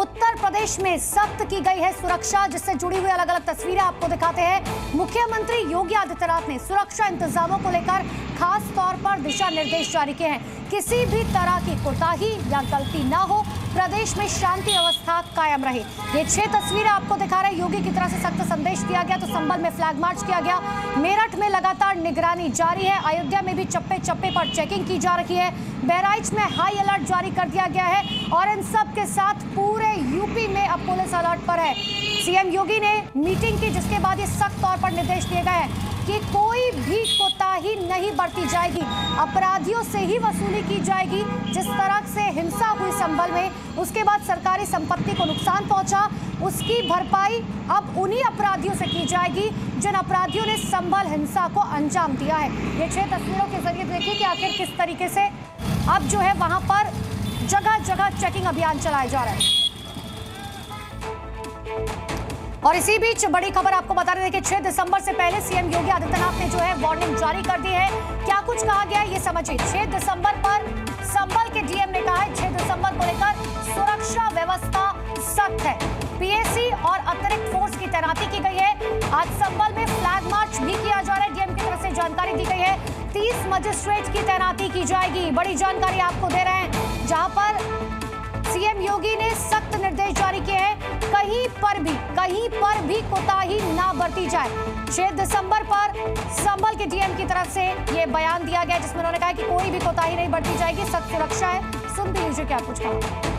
उत्तर प्रदेश में सख्त की गई है सुरक्षा, जिससे जुड़ी हुई अलग अलग तस्वीरें आपको दिखाते हैं। मुख्यमंत्री योगी आदित्यनाथ ने सुरक्षा इंतजामों को लेकर खास तौर पर दिशा निर्देश जारी किए हैं। किसी भी तरह की कोताही या गलती न हो, प्रदेश में शांति व्यवस्था कायम रहे। ये 6 तस्वीरें आपको दिखा रहे हैं। योगी की तरफ से सख्त संदेश दिया गया तो संभल में फ्लैग मार्च किया गया। मेरठ में लगातार निगरानी जारी है। अयोध्या में भी चप्पे चप्पे पर चेकिंग की जा रही है। बहराइच में हाई अलर्ट जारी कर दिया गया है और इन सब के साथ पूरे यूपी में अब पुलिस अलर्ट पर है। सीएम योगी ने मीटिंग की, जिसके बाद ये सख्त तौर पर निर्देश दिए गए हैं कि कोई भी कोताही नहीं बरती जाएगी, अपराधियों से ही वसूली की जाएगी। जिस तरह से हिंसा हुई संभल में, उसके बाद सरकारी संपत्ति को नुकसान पहुंचा, उसकी भरपाई अब उन्हीं अपराधियों से की जाएगी जिन अपराधियों ने संभल हिंसा को अंजाम दिया है। ये 6 तस्वीरों के जरिए देखिए कि आखिर किस तरीके से अब जो है वहां पर जगह जगह चेकिंग अभियान चलाया जा रहा है। और इसी बीच बड़ी खबर आपको बता रहे थे कि 6 दिसंबर से पहले सीएम योगी आदित्यनाथ ने जो है वार्निंग जारी कर दी है। क्या कुछ कहा गया है ये समझिए। 6 दिसंबर पर संभल के डीएम ने कहा है 6 दिसंबर को लेकर सुरक्षा व्यवस्था सख्त है। पीएसी और अतिरिक्त फोर्स की तैनाती की गई है। आज संभल में फ्लैग मार्च भी किया जा रहा है। डीएम की तरफ से जानकारी दी गई है। 30 मजिस्ट्रेट की तैनाती की जाएगी। बड़ी जानकारी आपको दे रहे हैं, जहां पर सीएम योगी ने सख्त निर्देश जारी किए हैं। कहीं पर भी कोताही ना बरती जाए। 6 दिसंबर पर संभल के डीएम की तरफ से ये बयान दिया गया, जिसमें उन्होंने कहा कि कोई भी कोताही नहीं बरती जाएगी, सख्त सुरक्षा है। सुन भी लीजिए क्या कुछ कहा।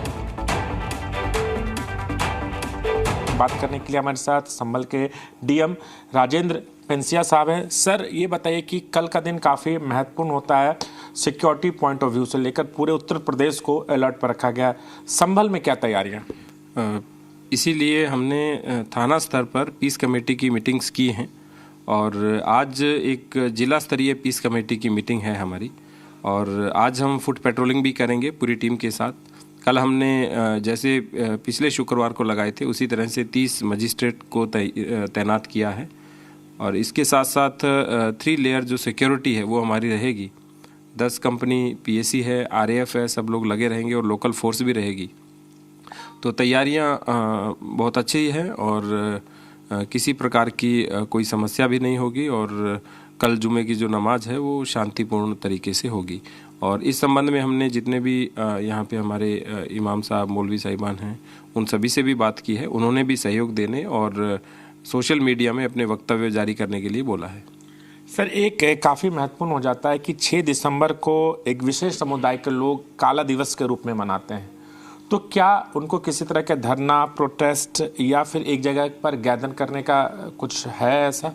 बात करने के लिए हमारे साथ संभल के डीएम राजेंद्र पेंसिया साहब हैं। सर, ये बताइए कि कल का दिन काफ़ी महत्वपूर्ण होता है, सिक्योरिटी पॉइंट ऑफ व्यू से लेकर पूरे उत्तर प्रदेश को अलर्ट पर रखा गया। संभल में क्या तैयारियां? इसीलिए हमने थाना स्तर पर पीस कमेटी की मीटिंग्स की हैं और आज एक जिला स्तरीय पीस कमेटी की मीटिंग है हमारी, और आज हम फुट पेट्रोलिंग भी करेंगे पूरी टीम के साथ। कल हमने जैसे पिछले शुक्रवार को लगाए थे, उसी तरह से 30 मजिस्ट्रेट को तैनात किया है। और इसके साथ साथ 3 लेयर जो सिक्योरिटी है वो हमारी रहेगी। 10 कंपनी पीएसी है, आरएएफ है, सब लोग लगे रहेंगे और लोकल फोर्स भी रहेगी। तो तैयारियां बहुत अच्छी है और किसी प्रकार की कोई समस्या भी नहीं होगी और कल जुमे की जो नमाज है वो शांतिपूर्ण तरीके से होगी। और इस संबंध में हमने जितने भी यहाँ पे हमारे इमाम साहब, मौलवी साहिबान हैं, उन सभी से भी बात की है। उन्होंने भी सहयोग देने और सोशल मीडिया में अपने वक्तव्य जारी करने के लिए बोला है। सर, एक काफ़ी महत्वपूर्ण हो जाता है कि 6 दिसंबर को एक विशेष समुदाय के लोग काला दिवस के रूप में मनाते हैं, तो क्या उनको किसी तरह का धरना, प्रोटेस्ट या फिर एक जगह पर गैदर करने का कुछ है ऐसा?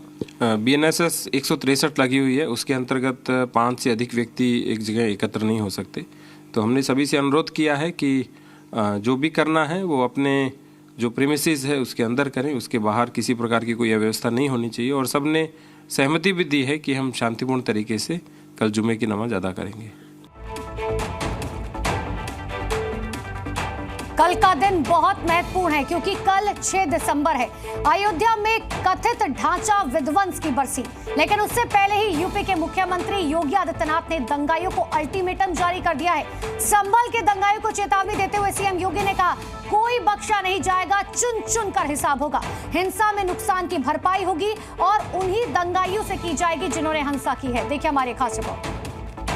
BNSS 163 लगी हुई है, उसके अंतर्गत 5 से अधिक व्यक्ति एक जगह एकत्र नहीं हो सकते। तो हमने सभी से अनुरोध किया है कि जो भी करना है वो अपने जो प्रीमिसेस है उसके अंदर करें, उसके बाहर किसी प्रकार की कोई अव्यवस्था नहीं होनी चाहिए। और सबने सहमति भी दी है कि हम शांतिपूर्ण तरीके से कल जुमे की नमाज अदा करेंगे। कल का दिन बहुत महत्वपूर्ण है क्योंकि कल 6 दिसंबर है। अयोध्या में कथित ढांचा विध्वंस की बरसी, लेकिन उससे पहले ही यूपी के मुख्यमंत्री योगी आदित्यनाथ ने दंगाइयों को अल्टीमेटम जारी कर दिया है। संभल के दंगाइयों को चेतावनी देते हुए सीएम योगी ने कहा, कोई बख्शा नहीं जाएगा, चुन चुन कर हिसाब होगा। हिंसा में नुकसान की भरपाई होगी और उन्हीं दंगाइयों से की जाएगी जिन्होंने हिंसा की है। देखिए हमारे खास रिपोर्ट।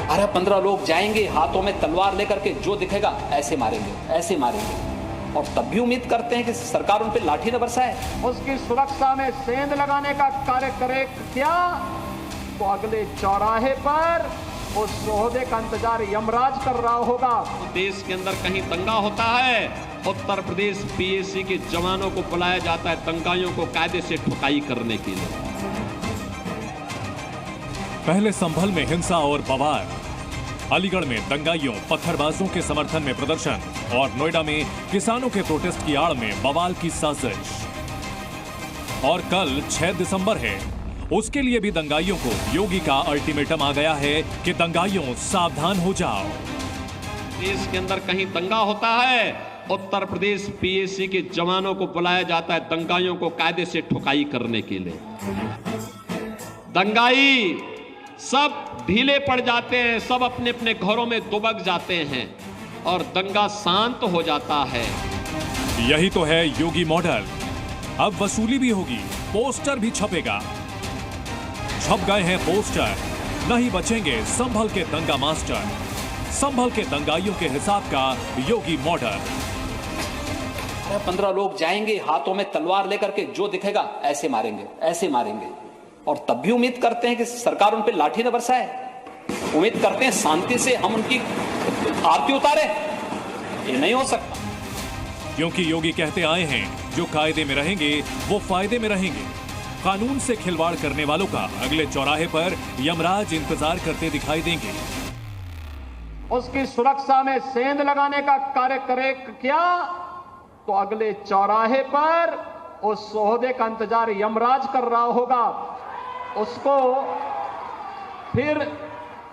12-15 लोग जाएंगे हाथों में तलवार लेकर के, जो दिखेगा ऐसे मारेंगे, ऐसे मारेंगे। और तब भी उम्मीद करते हैं कि सरकार उन पे लाठी न बरसाए। उसकी सुरक्षा में सेंध लगाने का कार्य करे क्या, तो अगले चौराहे पर उस सोहदे का इंतजार यमराज कर रहा होगा। देश के अंदर कहीं दंगा होता है, उत्तर प्रदेश पीएसी के जवानों को बुलाया जाता है दंगाइयों को कायदे से ठुकाई करने के लिए। पहले संभल में हिंसा और बवाल, अलीगढ़ में दंगाइयों, पत्थरबाजों के समर्थन में प्रदर्शन और नोएडा में किसानों के प्रोटेस्ट की आड़ में बवाल की साजिश। और कल 6 दिसंबर है, उसके लिए भी दंगाइयों को योगी का अल्टीमेटम आ गया है कि दंगाइयों सावधान हो जाओ। देश के अंदर कहीं दंगा होता है, उत्तर प्रदेश पीएसी के जवानों को बुलाया जाता है दंगाइयों को कायदे से ठुकाई करने के लिए। दंगाई सब ढीले पड़ जाते हैं, सब अपने अपने घरों में दुबक जाते हैं और दंगा शांत हो जाता है। यही तो है योगी मॉडल। अब वसूली भी होगी, पोस्टर भी छपेगा। छप गए हैं पोस्टर, नहीं बचेंगे संभल के दंगा मास्टर। संभल के दंगाइयों के हिसाब का योगी मॉडल। 15 लोग जाएंगे हाथों में तलवार लेकर के, जो दिखेगा ऐसे मारेंगे, ऐसे मारेंगे। और तब भी उम्मीद करते हैं कि सरकार उन पर लाठी न बरसाए। उम्मीद करते हैं शांति से हम उनकी आरती उतारे। ये नहीं हो सकता, क्योंकि योगी कहते आए हैं जो कायदे में रहेंगे वो फायदे में रहेंगे। कानून से खिलवाड़ करने वालों का अगले चौराहे पर यमराज इंतजार करते दिखाई देंगे। उसकी सुरक्षा में सेंध लगाने का कार्य करे क्या, तो अगले चौराहे पर उस सोहदे का इंतजार यमराज कर रहा होगा। उसको फिर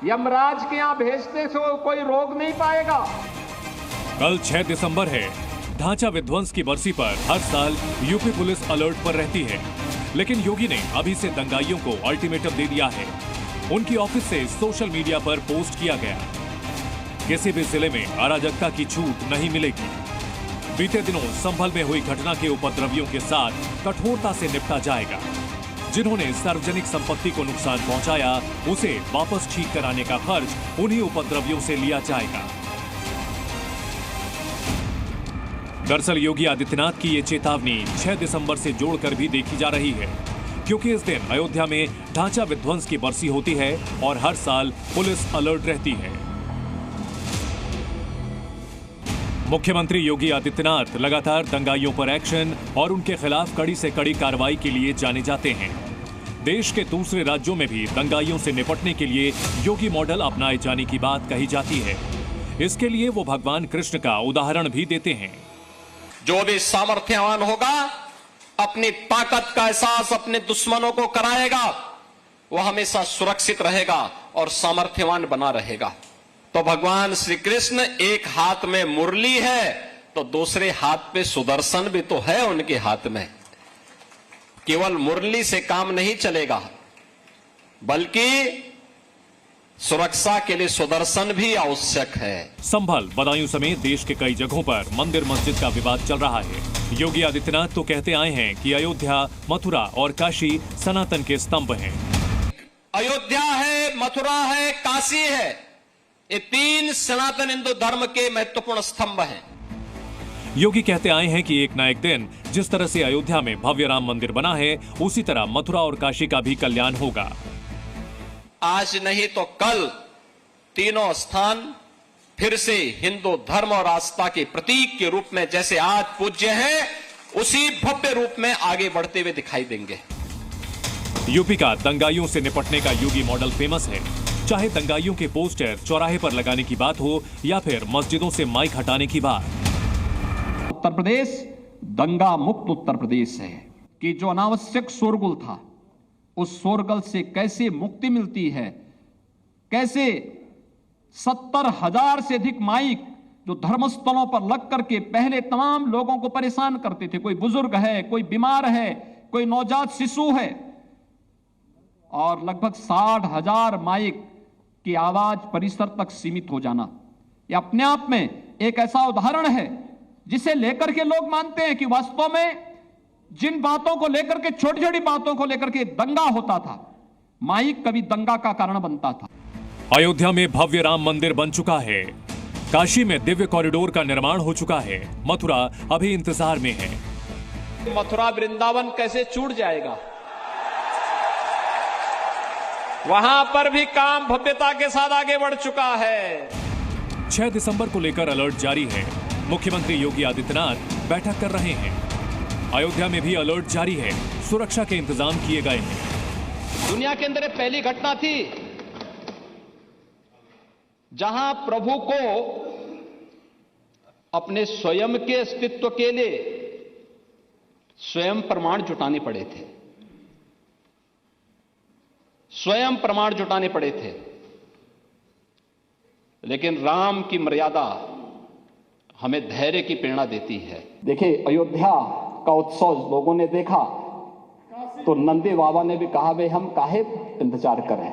यमराज के यहां भेजते से कोई रोक नहीं पाएगा। कल 6 दिसंबर है। ढांचा विध्वंस की बरसी पर हर साल यूपी पुलिस अलर्ट पर रहती है, लेकिन योगी ने अभी से दंगाइयों को अल्टीमेटम दे दिया है। उनकी ऑफिस से सोशल मीडिया पर पोस्ट किया गया, किसी भी जिले में अराजकता की छूट नहीं मिलेगी। बीते दिनों संभल में हुई घटना के उपद्रवियों के साथ कठोरता से निपटा जाएगा। जिन्होंने सार्वजनिक संपत्ति को नुकसान पहुंचाया, उसे वापस ठीक कराने का खर्च उन्हीं उपद्रवियों से लिया जाएगा। दरअसल योगी आदित्यनाथ की ये चेतावनी 6 दिसंबर से जोड़कर भी देखी जा रही है, क्योंकि इस दिन अयोध्या में ढांचा विध्वंस की बरसी होती है और हर साल पुलिस अलर्ट रहती है। मुख्यमंत्री योगी आदित्यनाथ लगातार दंगाइयों पर एक्शन और उनके खिलाफ कड़ी से कड़ी कार्रवाई के लिए जाने जाते हैं। देश के दूसरे राज्यों में भी दंगाइयों से निपटने के लिए योगी मॉडल अपनाए जाने की बात कही जाती है। इसके लिए वो भगवान कृष्ण का उदाहरण भी देते हैं। जो भी सामर्थ्यवान होगा अपनी ताकत का एहसास अपने दुश्मनों को कराएगा, वह हमेशा सुरक्षित रहेगा और सामर्थ्यवान बना रहेगा। तो भगवान श्री कृष्ण एक हाथ में मुरली है तो दूसरे हाथ पे सुदर्शन भी तो है उनके हाथ में। केवल मुरली से काम नहीं चलेगा, बल्कि सुरक्षा के लिए सुदर्शन भी आवश्यक है। संभल, बदायूं समेत देश के कई जगहों पर मंदिर मस्जिद का विवाद चल रहा है। योगी आदित्यनाथ तो कहते आए हैं कि अयोध्या, मथुरा और काशी सनातन के स्तंभ हैं। अयोध्या है, मथुरा है, काशी है, ये 3 सनातन हिंदू धर्म के महत्वपूर्ण स्तंभ हैं। योगी कहते आए हैं कि एक न एक दिन जिस तरह से अयोध्या में भव्य राम मंदिर बना है, उसी तरह मथुरा और काशी का भी कल्याण होगा। आज नहीं तो कल तीनों स्थान फिर से हिंदू धर्म और आस्था के प्रतीक के रूप में जैसे आज पूज्य हैं, उसी भव्य रूप में आगे बढ़ते हुए दिखाई देंगे। यूपी का दंगाइयों से निपटने का योगी मॉडल फेमस है। चाहे दंगाइयों के पोस्टर चौराहे पर लगाने की बात हो या फिर मस्जिदों से माइक हटाने की बात। उत्तर प्रदेश दंगा मुक्त उत्तर प्रदेश है कि जो अनावश्यक शोरगुल था, उस शोरगुल से कैसे मुक्ति मिलती है, कैसे 70,000 से अधिक माइक जो धर्मस्थलों पर लग करके पहले तमाम लोगों को परेशान करते थे, कोई बुजुर्ग है, कोई बीमार है, कोई नवजात शिशु है, और लगभग 60,000 माइक की आवाज परिसर तक सीमित हो जाना, यह अपने आप में एक ऐसा उदाहरण है जिसे लेकर के लोग मानते हैं कि वास्तव में जिन बातों को लेकर के, छोटी छोटी बातों को लेकर के दंगा होता था, माइक कभी दंगा का कारण बनता था। अयोध्या में भव्य राम मंदिर बन चुका है, काशी में दिव्य कॉरिडोर का निर्माण हो चुका है, मथुरा अभी इंतजार में है। मथुरा वृंदावन कैसे छूट जाएगा, वहां पर भी काम भव्यता के साथ आगे बढ़ चुका है। 6 दिसंबर को लेकर अलर्ट जारी है। मुख्यमंत्री योगी आदित्यनाथ बैठक कर रहे हैं। अयोध्या में भी अलर्ट जारी है, सुरक्षा के इंतजाम किए गए हैं। दुनिया के अंदर पहली घटना थी जहां प्रभु को अपने स्वयं के अस्तित्व के लिए स्वयं प्रमाण जुटाने पड़े थे, स्वयं प्रमाण जुटाने पड़े थे। लेकिन राम की मर्यादा हमें धैर्य की प्रेरणा देती है। देखिए, अयोध्या का उत्सव लोगों ने देखा तो नंदी बाबा ने भी कहा, भाई हम काहे इंतजार करें,